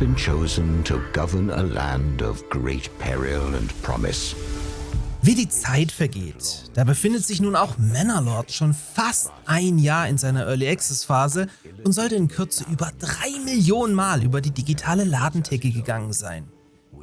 been chosen to govern a land of great peril and promise. Wie die Zeit vergeht, da befindet sich nun auch Manor schon fast ein Jahr in seiner Early Access Phase und sollte in Kürze über 3 Millionen Mal über die digitale Ladentheke gegangen sein.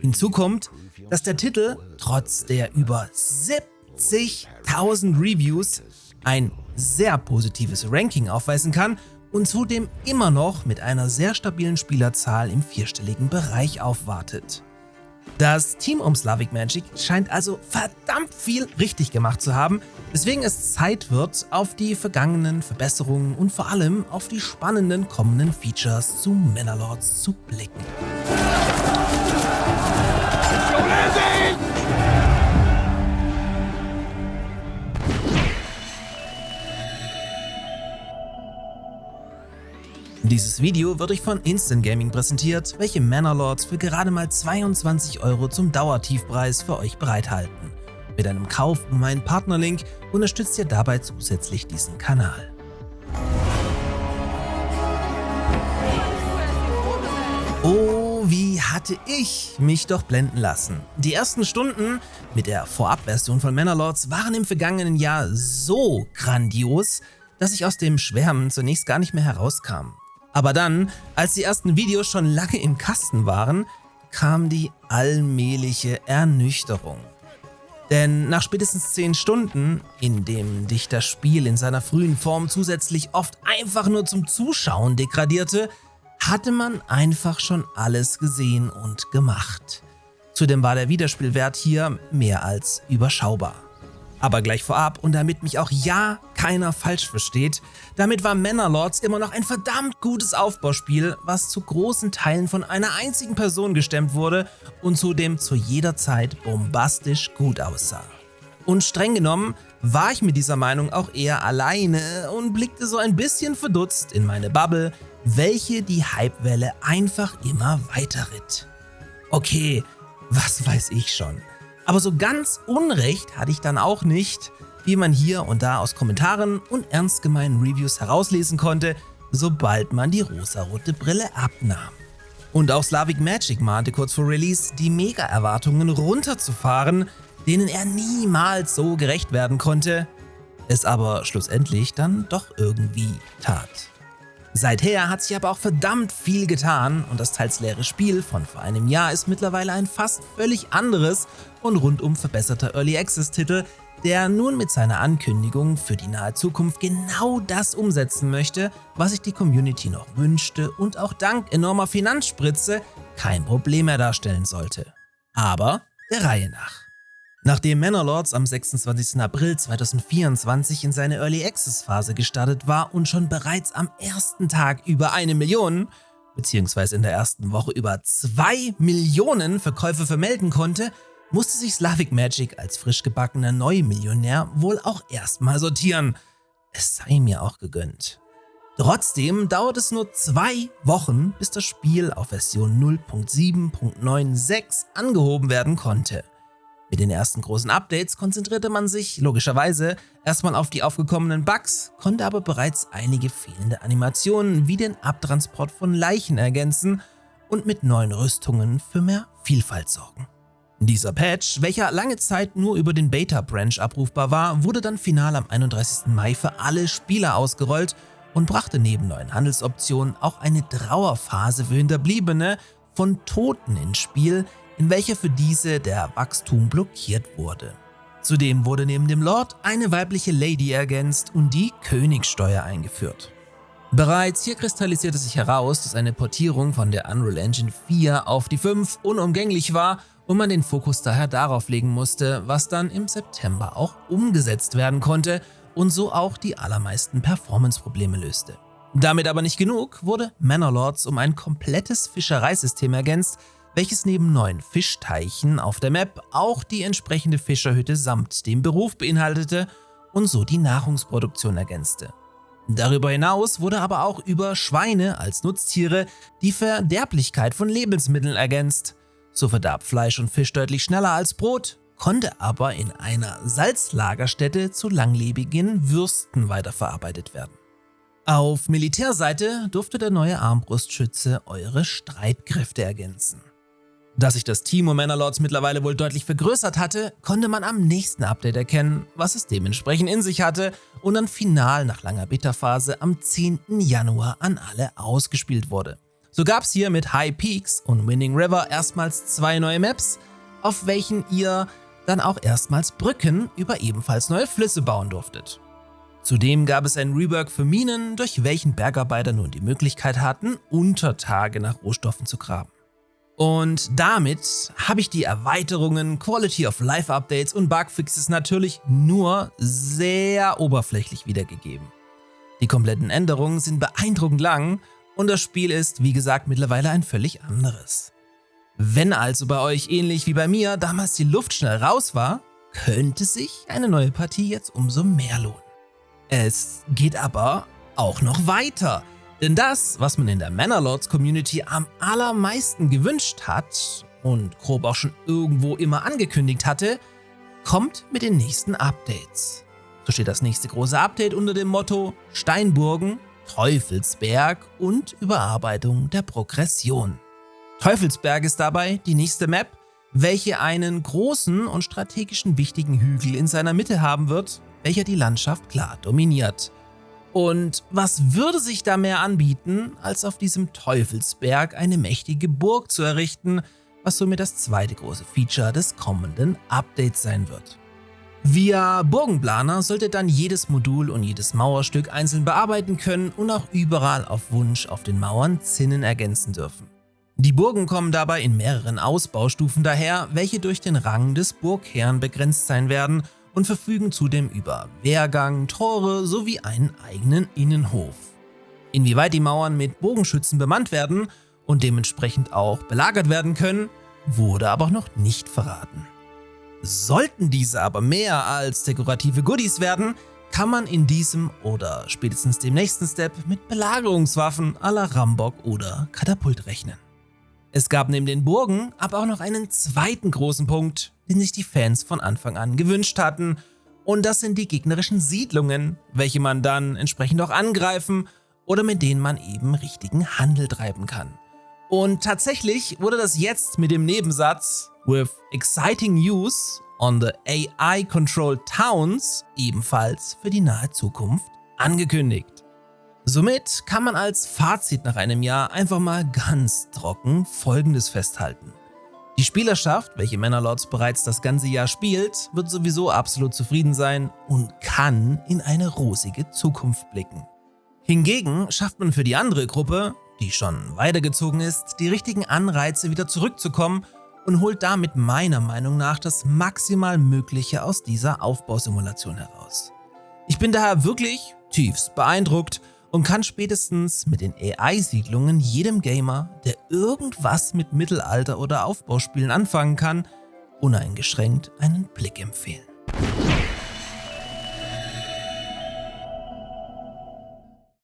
Hinzu kommt, dass der Titel trotz der über 70.000 Reviews ein sehr positives Ranking aufweisen kann und zudem immer noch mit einer sehr stabilen Spielerzahl im 4-stelligen Bereich aufwartet. Das Team um Slavic Magic scheint also verdammt viel richtig gemacht zu haben, weswegen es Zeit wird, auf die vergangenen Verbesserungen und vor allem auf die spannenden kommenden Features zu Manor zu blicken. Dieses Video wird euch von Instant Gaming präsentiert, welche Manor für gerade mal 22 € zum Dauertiefpreis für euch bereithalten. Mit einem Kauf um meinen Partnerlink unterstützt ihr dabei zusätzlich diesen Kanal. Oh, wie hatte ich mich doch blenden lassen. Die ersten Stunden mit der Vorabversion von Manor waren im vergangenen Jahr so grandios, dass ich aus dem Schwärmen zunächst gar nicht mehr herauskam. Aber dann, als die ersten Videos schon lange im Kasten waren, kam die allmähliche Ernüchterung. Denn nach spätestens 10 Stunden, in dem dich das Spiel in seiner frühen Form zusätzlich oft einfach nur zum Zuschauen degradierte, hatte man einfach schon alles gesehen und gemacht. Zudem war der Wiederspielwert hier mehr als überschaubar. Aber gleich vorab und damit mich auch ja keiner falsch versteht, damit war Manor immer noch ein verdammt gutes Aufbauspiel, was zu großen Teilen von einer einzigen Person gestemmt wurde und zudem zu jeder Zeit bombastisch gut aussah. Und streng genommen war ich mit dieser Meinung auch eher alleine und blickte so ein bisschen verdutzt in meine Bubble, welche die Hypewelle einfach immer weiter ritt. Okay, was weiß ich schon. Aber so ganz Unrecht hatte ich dann auch nicht, wie man hier und da aus Kommentaren und ernst gemeinen Reviews herauslesen konnte, sobald man die rosarote Brille abnahm. Und auch Slavic Magic mahnte kurz vor Release, die Mega-Erwartungen runterzufahren, denen er niemals so gerecht werden konnte, es aber schlussendlich dann doch irgendwie tat. Seither hat sich aber auch verdammt viel getan und das teils leere Spiel von vor einem Jahr ist mittlerweile ein fast völlig anderes und rundum verbesserter Early Access Titel, der nun mit seiner Ankündigung für die nahe Zukunft genau das umsetzen möchte, was sich die Community noch wünschte und auch dank enormer Finanzspritze kein Problem mehr darstellen sollte. Aber der Reihe nach. Nachdem Manor am 26. April 2024 in seine Early Access Phase gestartet war und schon bereits am ersten Tag über 1 Million, beziehungsweise in der ersten Woche über 2 Millionen Verkäufe vermelden konnte, musste sich Slavic Magic als frisch gebackener Neumillionär wohl auch erstmal sortieren. Es sei mir auch gegönnt. Trotzdem dauert es nur 2 Wochen, bis das Spiel auf Version 0.7.96 angehoben werden konnte. Mit den ersten großen Updates konzentrierte man sich logischerweise erstmal auf die aufgekommenen Bugs, konnte aber bereits einige fehlende Animationen wie den Abtransport von Leichen ergänzen und mit neuen Rüstungen für mehr Vielfalt sorgen. Dieser Patch, welcher lange Zeit nur über den Beta-Branch abrufbar war, wurde dann final am 31. Mai für alle Spieler ausgerollt und brachte neben neuen Handelsoptionen auch eine Trauerphase für Hinterbliebene von Toten ins Spiel, in welcher für diese der Wachstum blockiert wurde. Zudem wurde neben dem Lord eine weibliche Lady ergänzt und die Königssteuer eingeführt. Bereits hier kristallisierte sich heraus, dass eine Portierung von der Unreal Engine 4 auf die 5 unumgänglich war und man den Fokus daher darauf legen musste, was dann im September auch umgesetzt werden konnte und so auch die allermeisten Performance-Probleme löste. Damit aber nicht genug, wurde Manor um ein komplettes Fischereisystem ergänzt, welches neben neuen Fischteichen auf der Map auch die entsprechende Fischerhütte samt dem Beruf beinhaltete und so die Nahrungsproduktion ergänzte. Darüber hinaus wurde aber auch über Schweine als Nutztiere die Verderblichkeit von Lebensmitteln ergänzt. So verdarb Fleisch und Fisch deutlich schneller als Brot, konnte aber in einer Salzlagerstätte zu langlebigen Würsten weiterverarbeitet werden. Auf Militärseite durfte der neue Armbrustschütze eure Streitkräfte ergänzen. Da sich das Team um Manor-Lords mittlerweile wohl deutlich vergrößert hatte, konnte man am nächsten Update erkennen, was es dementsprechend in sich hatte und dann final nach langer Beta-Phase am 10. Januar an alle ausgespielt wurde. So gab es hier mit High Peaks und Winning River erstmals 2 neue Maps, auf welchen ihr dann auch erstmals Brücken über ebenfalls neue Flüsse bauen durftet. Zudem gab es ein Rework für Minen, durch welchen Bergarbeiter nun die Möglichkeit hatten, unter Tage nach Rohstoffen zu graben. Und damit habe ich die Erweiterungen, Quality of Life Updates und Bugfixes natürlich nur sehr oberflächlich wiedergegeben. Die kompletten Änderungen sind beeindruckend lang und das Spiel ist, wie gesagt, mittlerweile ein völlig anderes. Wenn also bei euch ähnlich wie bei mir damals die Luft schnell raus war, könnte sich eine neue Partie jetzt umso mehr lohnen. Es geht aber auch noch weiter. Denn das, was man in der Manor-Lords Community am allermeisten gewünscht hat und grob auch schon irgendwo immer angekündigt hatte, kommt mit den nächsten Updates. So steht das nächste große Update unter dem Motto Steinburgen, Teufelsberg und Überarbeitung der Progression. Teufelsberg ist dabei die nächste Map, welche einen großen und strategischen wichtigen Hügel in seiner Mitte haben wird, welcher die Landschaft klar dominiert. Und was würde sich da mehr anbieten, als auf diesem Teufelsberg eine mächtige Burg zu errichten, was somit das zweite große Feature des kommenden Updates sein wird. Via Burgenplaner solltet dann jedes Modul und jedes Mauerstück einzeln bearbeiten können und auch überall auf Wunsch auf den Mauern Zinnen ergänzen dürfen. Die Burgen kommen dabei in mehreren Ausbaustufen daher, welche durch den Rang des Burgherrn begrenzt sein werden und verfügen zudem über Wehrgang, Tore sowie einen eigenen Innenhof. Inwieweit die Mauern mit Bogenschützen bemannt werden und dementsprechend auch belagert werden können, wurde aber noch nicht verraten. Sollten diese aber mehr als dekorative Goodies werden, kann man in diesem oder spätestens dem nächsten Step mit Belagerungswaffen à la Rambock oder Katapult rechnen. Es gab neben den Burgen aber auch noch einen zweiten großen Punkt, den sich die Fans von Anfang an gewünscht hatten, und das sind die gegnerischen Siedlungen, welche man dann entsprechend auch angreifen oder mit denen man eben richtigen Handel treiben kann. Und tatsächlich wurde das jetzt mit dem Nebensatz "with exciting news on the AI-controlled towns" ebenfalls für die nahe Zukunft angekündigt. Somit kann man als Fazit nach einem Jahr einfach mal ganz trocken Folgendes festhalten. Die Spielerschaft, welche Manor-Lords bereits das ganze Jahr spielt, wird sowieso absolut zufrieden sein und kann in eine rosige Zukunft blicken. Hingegen schafft man für die andere Gruppe, die schon weitergezogen ist, die richtigen Anreize wieder zurückzukommen und holt damit meiner Meinung nach das maximal Mögliche aus dieser Aufbausimulation heraus. Ich bin daher wirklich tiefst beeindruckt und kann spätestens mit den AI-Siedlungen jedem Gamer, der irgendwas mit Mittelalter- oder Aufbauspielen anfangen kann, uneingeschränkt einen Blick empfehlen.